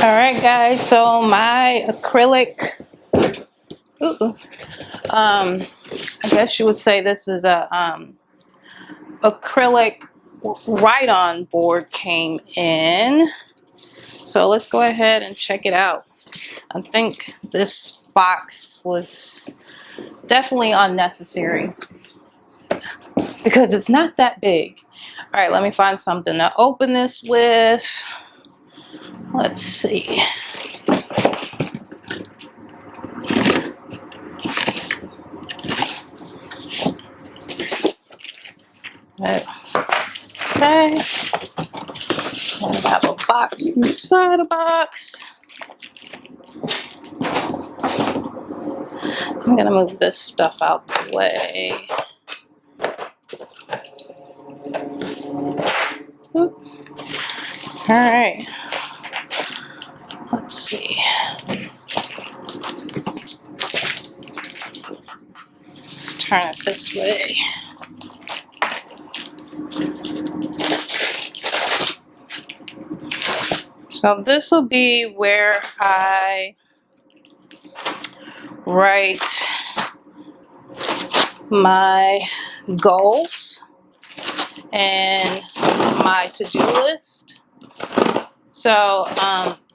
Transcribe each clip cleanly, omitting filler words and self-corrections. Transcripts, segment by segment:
All right, guys. So my acrylic, I guess you would say this is a acrylic write-on board came in. So let's go ahead and check it out. I think this box was definitely unnecessary because it's not that big. All right, let me find something to open this with. Let's see. Okay. I have a box inside a box. I'm gonna move this stuff out the way. Oop. All right. Let's see. Let's turn it this way. So this will be where I write my goals and my to-do list. So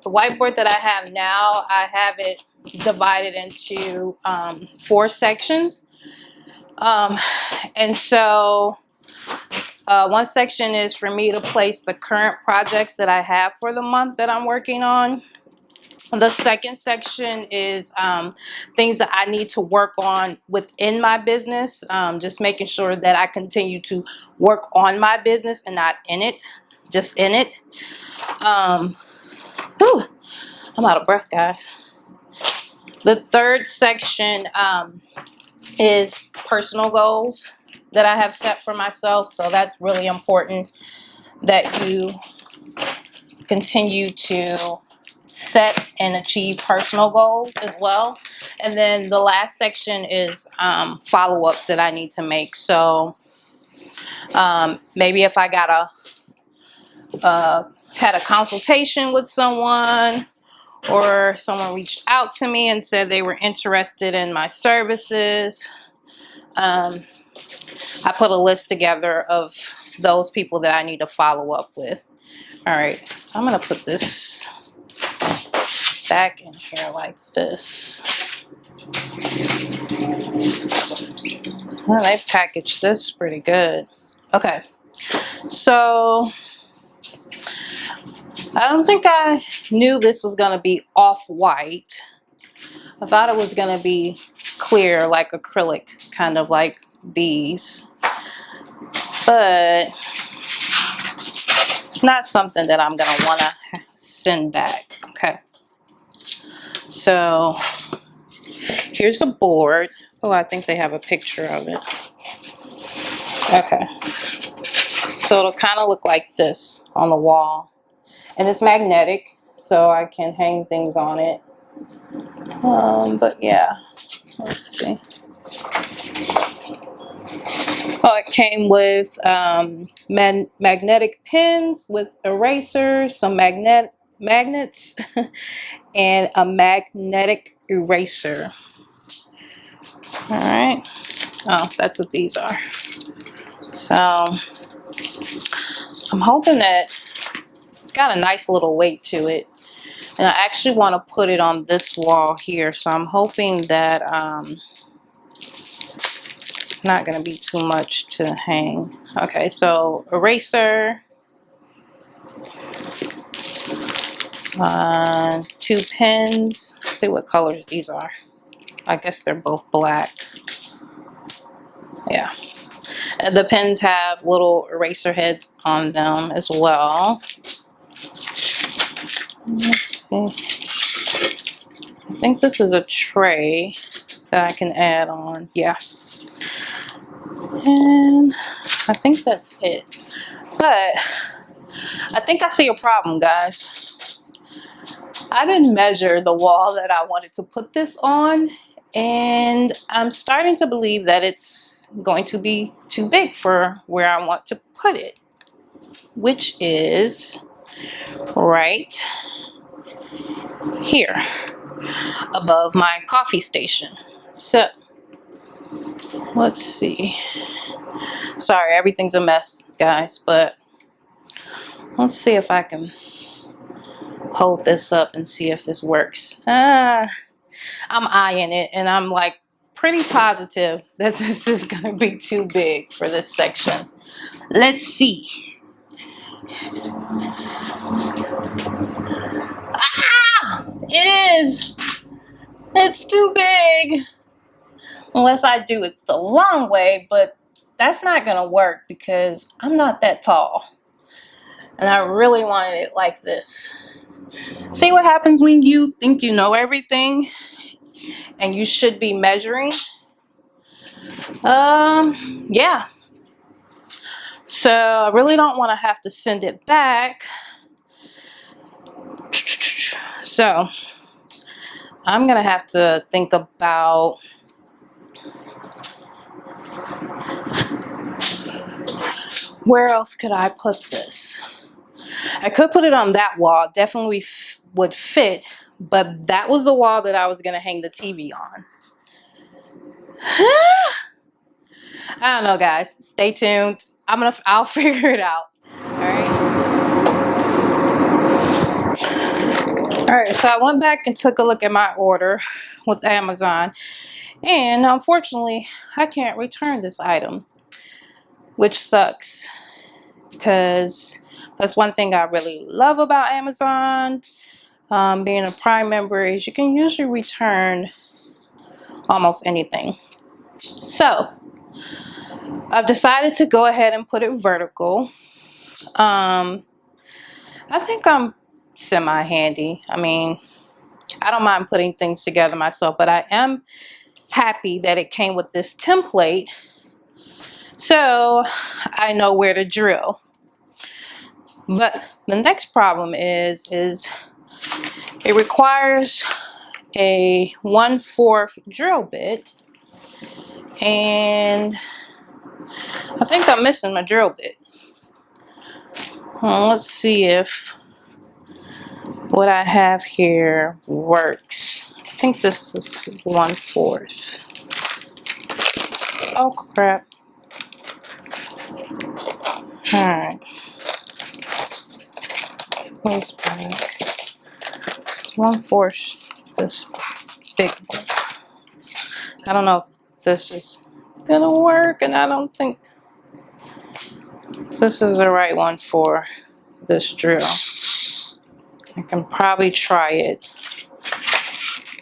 the whiteboard that I have now, I have it divided into 4 sections. And so one section is for me to place the current projects that I have for the month that I'm working on. The second section is things that I need to work on within my business, just making sure that I continue to work on my business and not in it, just in it. Whew, I'm out of breath, guys. The third section is personal goals that I have set for myself. So that's really important that you continue to set and achieve personal goals as well. And then the last section is follow-ups that I need to make. So maybe if I got had a consultation with someone, or someone reached out to me and said they were interested in my services, I put a list together of those people that I need to follow up with. All right, so I'm gonna put this back in here like this. Well, they packaged this pretty good. Okay, so I don't think I knew this was gonna be off-white. I thought it was gonna be clear, like acrylic, kind of like these. But it's not something that I'm gonna wanna send back. Okay. So here's a board. Oh, I think they have a picture of it. Okay. So it'll kind of look like this on the wall. And it's magnetic, so I can hang things on it. But yeah, let's see. Oh, it came with magnetic pins with erasers, some magnets, and a magnetic eraser. All right. Oh, that's what these are. So I'm hoping that it's got a nice little weight to it. And I actually want to put it on this wall here. So I'm hoping that it's not going to be too much to hang. Okay, so eraser. 2 pens. Let's see what colors these are. I guess they're both black. Yeah. And the pens have little eraser heads on them as well. Let's see. I think this is a tray that I can add on. Yeah. And I think that's it. But I think I see a problem, guys. I didn't measure the wall that I wanted to put this on, and I'm starting to believe that it's going to be too big for where I want to put it, which is right here above my coffee station. So let's see. Sorry, everything's a mess, guys, but let's see if I can hold this up and see if this works. I'm eyeing it, and I'm like pretty positive that this is gonna be too big for this section. Let's see. Ah! It is! It's too big! Unless I do it the long way, but that's not gonna work because I'm not that tall. And I really wanted it like this. See what happens when you think you know everything and you should be measuring? Yeah. So I really don't want to have to send it back. So I'm gonna have to think about where else could I put this? I could put it on that wall. Definitely would fit, but that was the wall that I was gonna hang the TV on. I don't know, guys. Stay tuned. I'll figure it out. Alright, so I went back and took a look at my order with Amazon, and unfortunately I can't return this item, which sucks because that's one thing I really love about Amazon. Being a Prime member is you can usually return almost anything. So I've decided to go ahead and put it vertical. I think I'm semi-handy. I mean, I don't mind putting things together myself, but I am happy that it came with this template, so I know where to drill. But the next problem is it requires a 1/4 drill bit, and I think I'm missing my drill bit. Let's see if what I have here works. I think this is 1/4. Oh crap. Alright. Let's back. 1/4 this big one. I don't know if this is gonna work, and I don't think this is the right one for this drill. I can probably try it.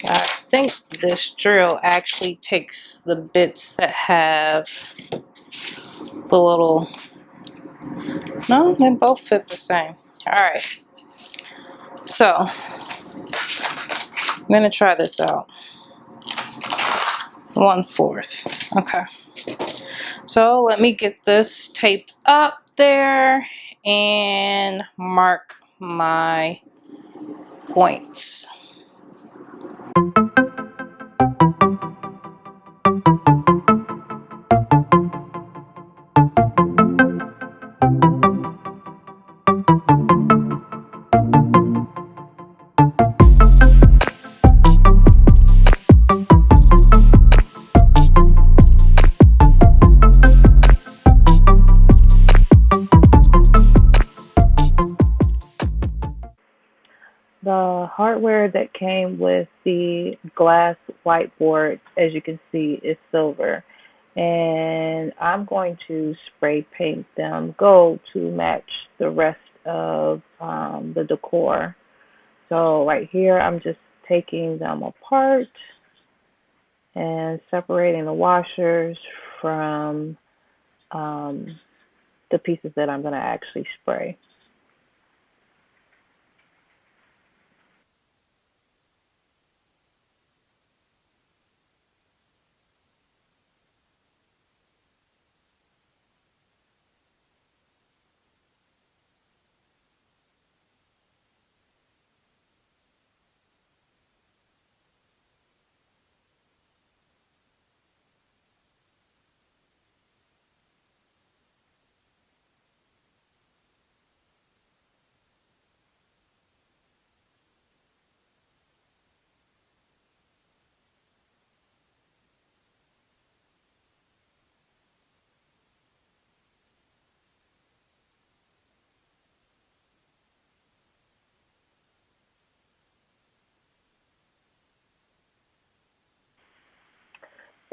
I think this drill actually takes the bits that have the little, no, they both fit the same. Alright, so I'm gonna try this out. 1/4. Okay, so let me get this taped up there and mark my points. The hardware that came with the glass whiteboard, as you can see, is silver. And I'm going to spray paint them gold to match the rest of the decor. So right here, I'm just taking them apart and separating the washers from the pieces that I'm going to actually spray.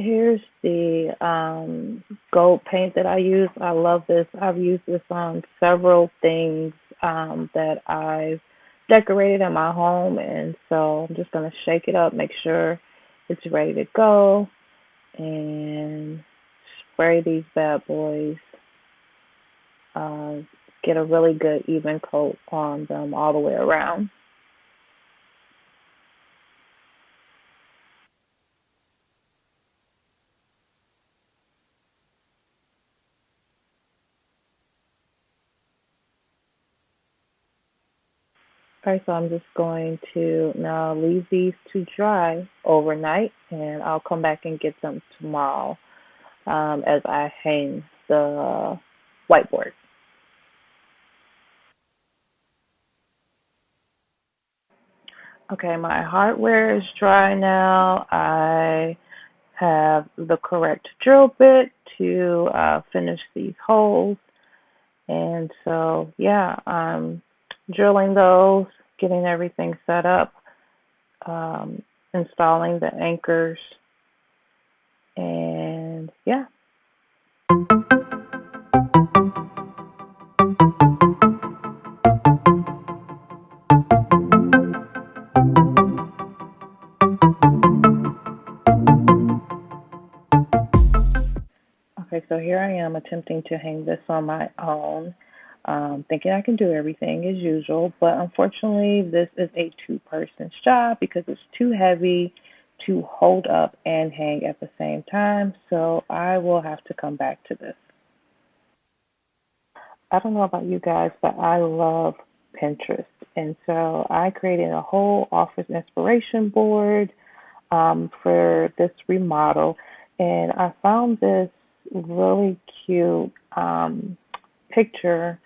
Here's the gold paint that I use. I love this. I've used this on several things that I've decorated in my home, and so I'm just gonna shake it up, make sure it's ready to go, and spray these bad boys. Uh, get a really good even coat on them all the way around. Okay, so I'm just going to now leave these to dry overnight, and I'll come back and get them tomorrow as I hang the whiteboard. Okay, my hardware is dry now. I have the correct drill bit to finish these holes, and so yeah, I'm drilling those, getting everything set up, installing the anchors, and yeah. Okay, so here I am attempting to hang this on my own, thinking I can do everything as usual, but unfortunately, this is a two-person's job because it's too heavy to hold up and hang at the same time, so I will have to come back to this. I don't know about you guys, but I love Pinterest, and so I created a whole office inspiration board for this remodel, and I found this really cute picture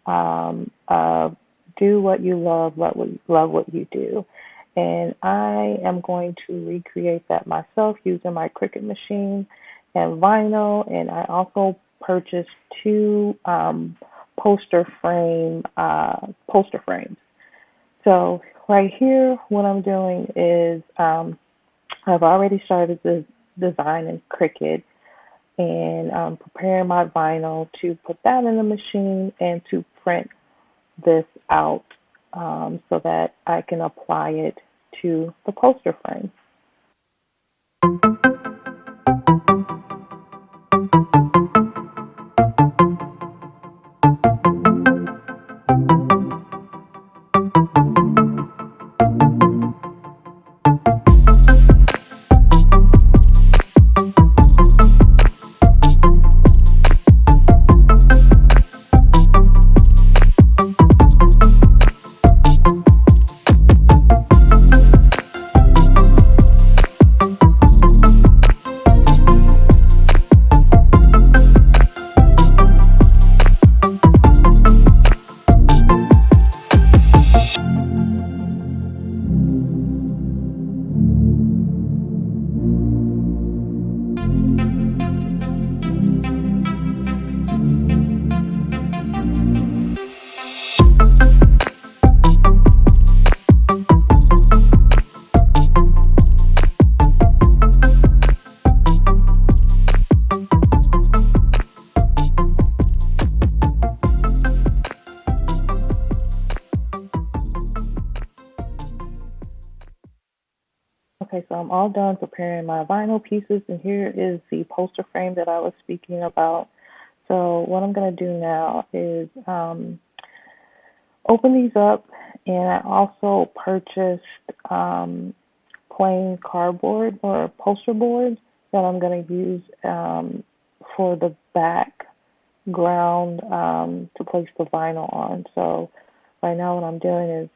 of do what you love, love what you do. And I am going to recreate that myself using my Cricut machine and vinyl. And I also purchased two poster frames. So right here, what I'm doing is I've already started the design in Cricut, and I'm preparing my vinyl to put that in the machine and to print this out so that I can apply it to the poster frame. Okay, so I'm all done preparing my vinyl pieces, and here is the poster frame that I was speaking about. So what I'm going to do now is open these up, and I also purchased plain cardboard or poster board that I'm going to use for the background to place the vinyl on. So right now what I'm doing is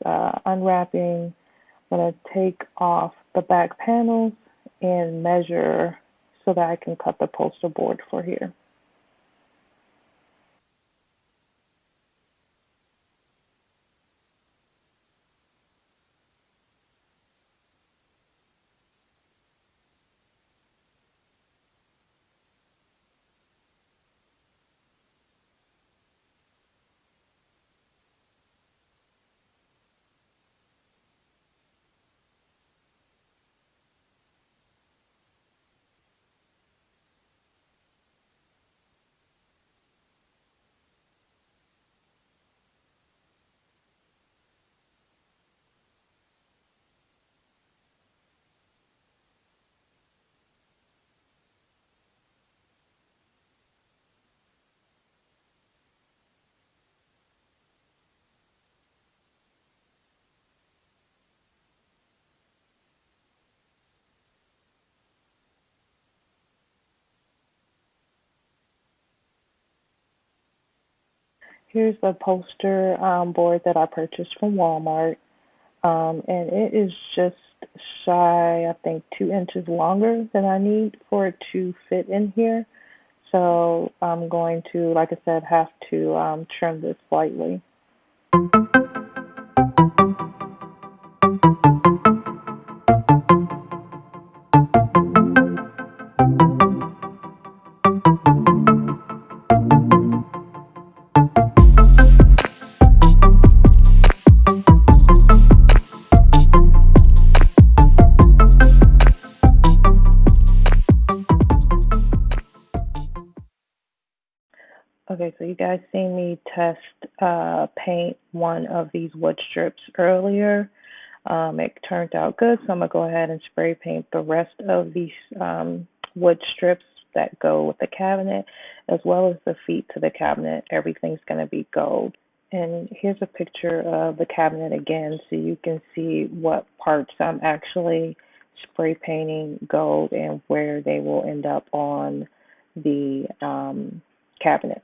unwrapping. I'm going to take off the back panels and measure so that I can cut the poster board for here. Here's a poster board that I purchased from Walmart. And it is just shy, I think, 2 inches longer than I need for it to fit in here. So I'm going to, like I said, have to trim this slightly. Okay, so you guys seen me test paint one of these wood strips earlier. It turned out good, so I'm gonna go ahead and spray paint the rest of these wood strips that go with the cabinet, as well as the feet to the cabinet. Everything's gonna be gold. And here's a picture of the cabinet again, so you can see what parts I'm actually spray painting gold and where they will end up on the cabinet.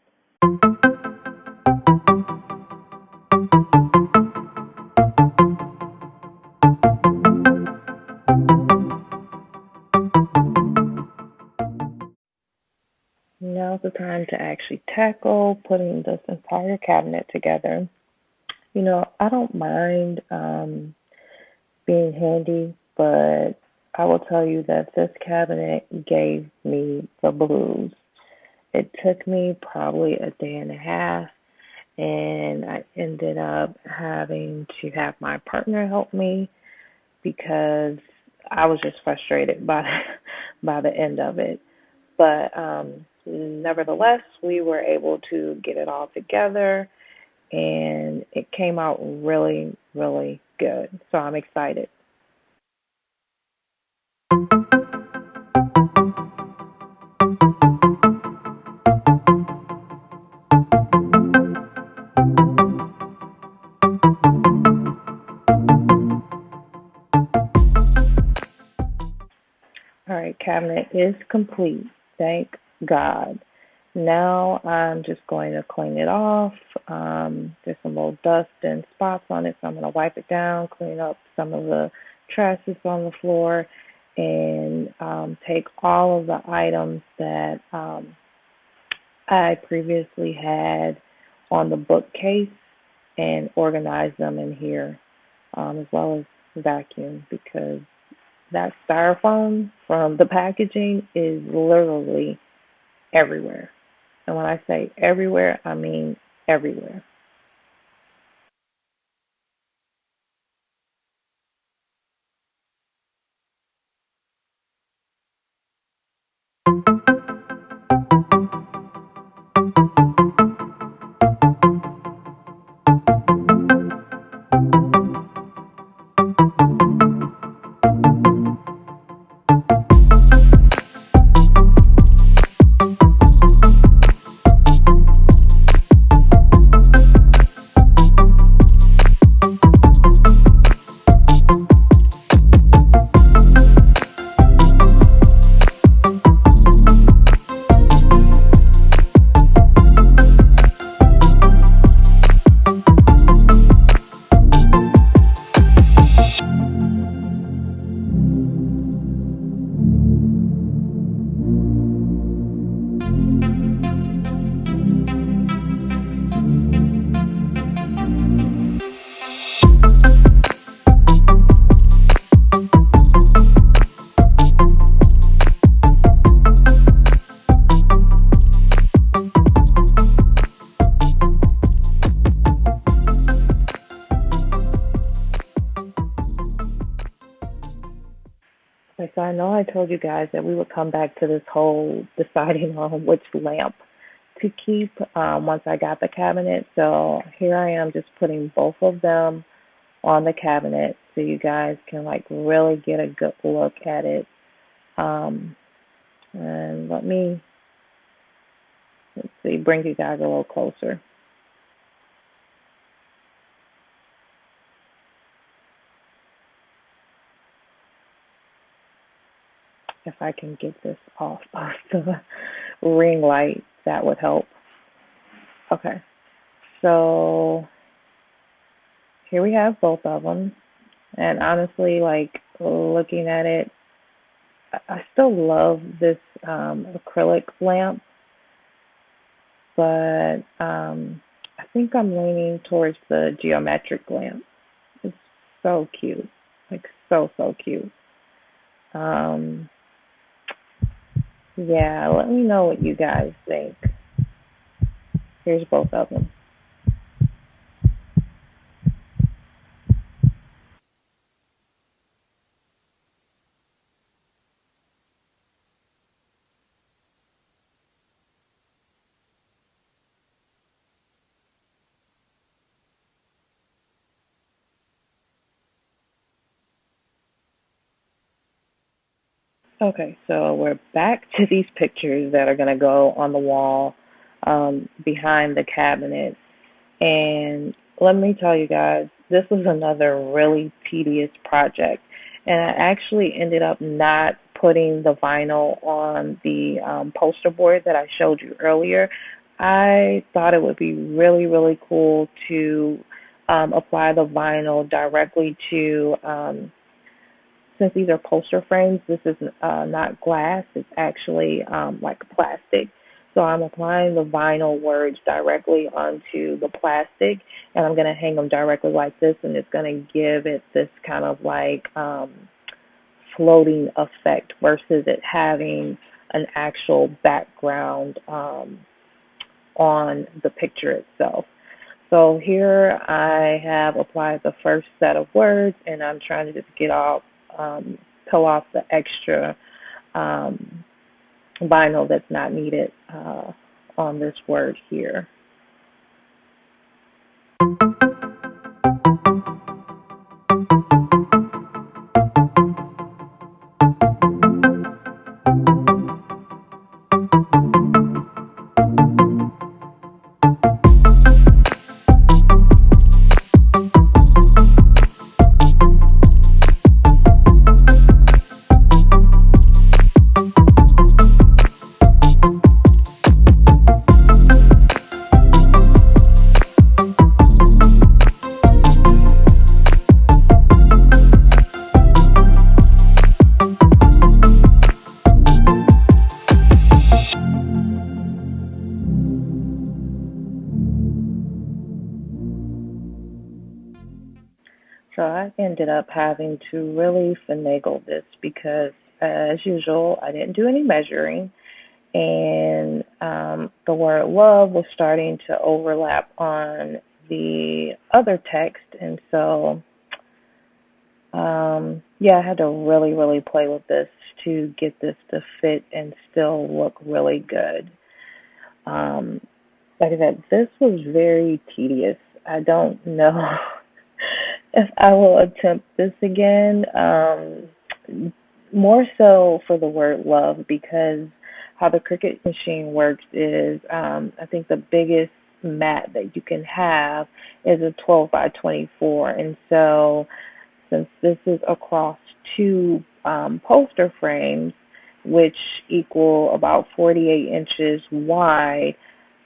Now's the time to actually tackle putting this entire cabinet together. I don't mind being handy, but I will tell you that this cabinet gave me the blues. It took me probably a day and a half, and I ended up having to have my partner help me because I was just frustrated by by the end of it. But nevertheless, we were able to get it all together, and it came out really, really good. So I'm excited. All right, cabinet is complete. Thank God. Now I'm just going to clean it off. There's some little dust and spots on it, so I'm going to wipe it down, clean up some of the trash that's on the floor, and take all of the items that I previously had on the bookcase and organize them in here, as well as vacuum, because that styrofoam from the packaging is literally everywhere. And when I say everywhere, I mean everywhere. Okay, so I know I told you guys that we would come back to this whole deciding on which lamp to keep once I got the cabinet. So here I am just putting both of them on the cabinet so you guys can like really get a good look at it. Um, and let's see, bring you guys a little closer if I can get this off of the ring light. That would help. Okay. So here we have both of them. And honestly, like looking at it, I still love this acrylic lamp, but I think I'm leaning towards the geometric lamp. It's so cute, like so cute. Um, yeah, let me know what you guys think. Here's both of them. Okay, so we're back to these pictures that are going to go on the wall behind the cabinet. And let me tell you guys, this was another really tedious project. And I actually ended up not putting the vinyl on the poster board that I showed you earlier. I thought it would be really cool to apply the vinyl directly to since these are poster frames, this is not glass, it's actually like plastic. So I'm applying the vinyl words directly onto the plastic, and I'm going to hang them directly like this, and it's going to give it this kind of like floating effect versus it having an actual background on the picture itself. So here I have applied the first set of words, and I'm trying to just get off, peel off the extra um, vinyl that's not needed on this word here. So I ended up having to really finagle this because, as usual, I didn't do any measuring, and the word love was starting to overlap on the other text, and so yeah, I had to really play with this to get this to fit and still look really good. Um, like I said, this was very tedious. I don't know if I will attempt this again. More so for the word love because how the Cricut machine works is I think the biggest mat that you can have is a 12 by 24. And so since this is across two poster frames, which equal about 48 inches wide,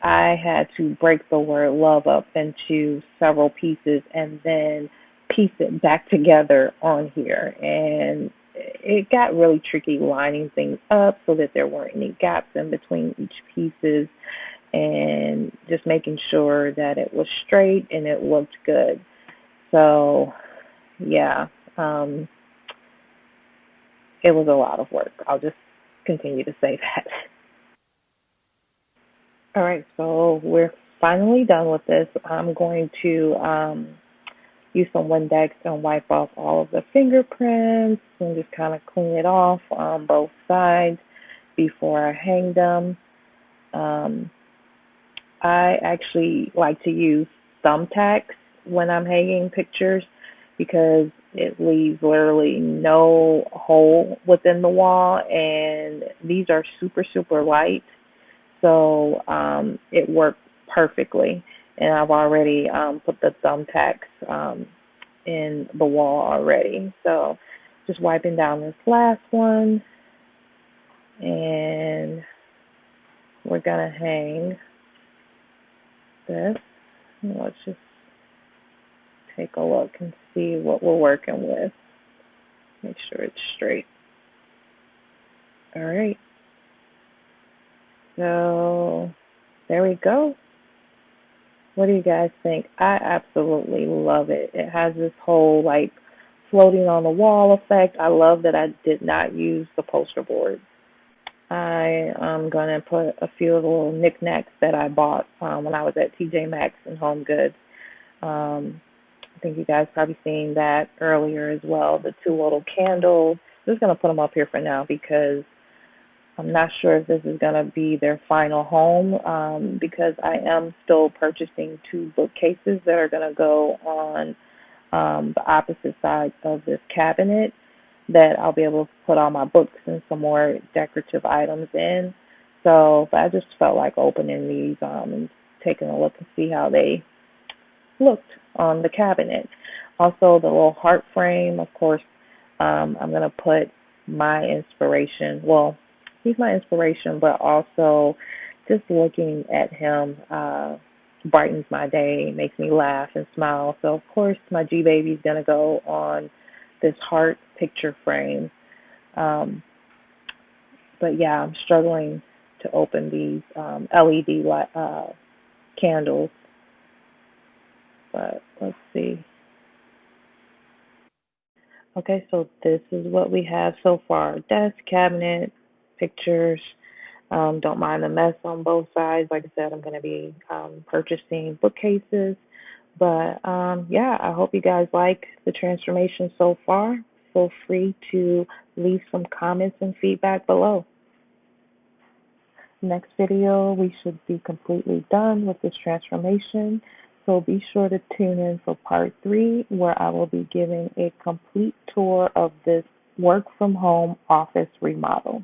I had to break the word love up into several pieces and then piece it back together on here. And it got really tricky lining things up so that there weren't any gaps in between each pieces and just making sure that it was straight and it looked good. So yeah, um, it was a lot of work. I'll just continue to say that. All right, so we're finally done with this. I'm going to use some Windex and wipe off all of the fingerprints and just kind of clean it off on both sides before I hang them. Um, I actually like to use thumbtacks when I'm hanging pictures because it leaves literally no hole within the wall, and these are super light, so it worked perfectly. And I've already put the thumbtacks in the wall already. So just wiping down this last one, and we're gonna hang this. Let's just take a look and see what we're working with. Make sure it's straight. All right. So there we go. What do you guys think? I absolutely love it. It has this whole like floating on the wall effect. I love that I did not use the poster board. I am gonna put a few of the little knickknacks that I bought when I was at TJ Maxx and Home Goods. Um, I think you guys probably seen that earlier as well. The two little candles. I'm just gonna put them up here for now because I'm not sure if this is gonna be their final home because I am still purchasing two bookcases that are gonna go on the opposite side of this cabinet that I'll be able to put all my books and some more decorative items in. So, but I just felt like opening these and taking a look and see how they looked on the cabinet. Also, the little heart frame, of course, I'm going to put my inspiration. Well, he's my inspiration, but also just looking at him brightens my day, makes me laugh and smile. So, of course, my G Baby's going to go on this heart picture frame. Um, but yeah, I'm struggling to open these LED candles. But let's see. Okay, so this is what we have so far. Desk, cabinet, pictures. Don't mind the mess on both sides. Like I said, I'm going to be purchasing bookcases. But yeah, I hope you guys like the transformation so far. Feel free to leave some comments and feedback below. Next video, we should be completely done with this transformation. So be sure to tune in for part 3, where I will be giving a complete tour of this work from home office remodel.